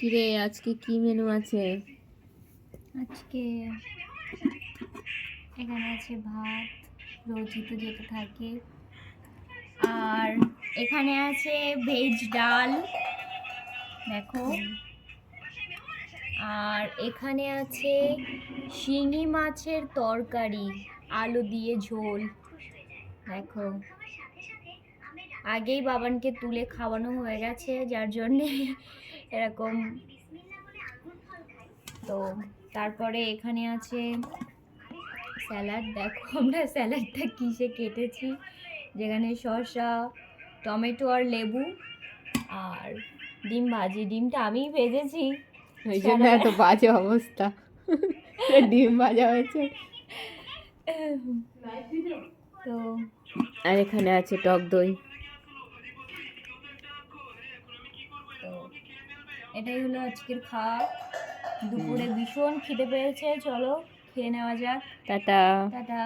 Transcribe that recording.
কিরে আজকে কি মেনু আছে? আজকে এখানে আছে ভাত, রোজই তো যেটা থাকে, আর এখানে আছে ভেজ ডাল দেখো, আর এখানে আছে শিঙি মাছের তরকারি, আলু দিয়ে ঝোল দেখো। আগেই বাবানকে তুলে খাওয়ানো হয়ে গেছে, যার জন্যে এরকম। তো তারপরে এখানে আছে স্যালাড দেখো, আমরা স্যালাডটা কিসে কেটেছি, যেখানে শসা, টমেটো আর লেবু, আর ডিম ভাজি। ডিমটা আমিই ভেজেছি, ওই জন্য এত বাজে অবস্থা। ডিম ভাজা হয়েছে। তো আর এখানে আছে টক দই। তো এটাই হলো আজকের খাওয়া। দুপুরে ভীষণ খিদে পেয়েছে, চলো খেয়ে নেওয়া যাক। টাটা। টাটা।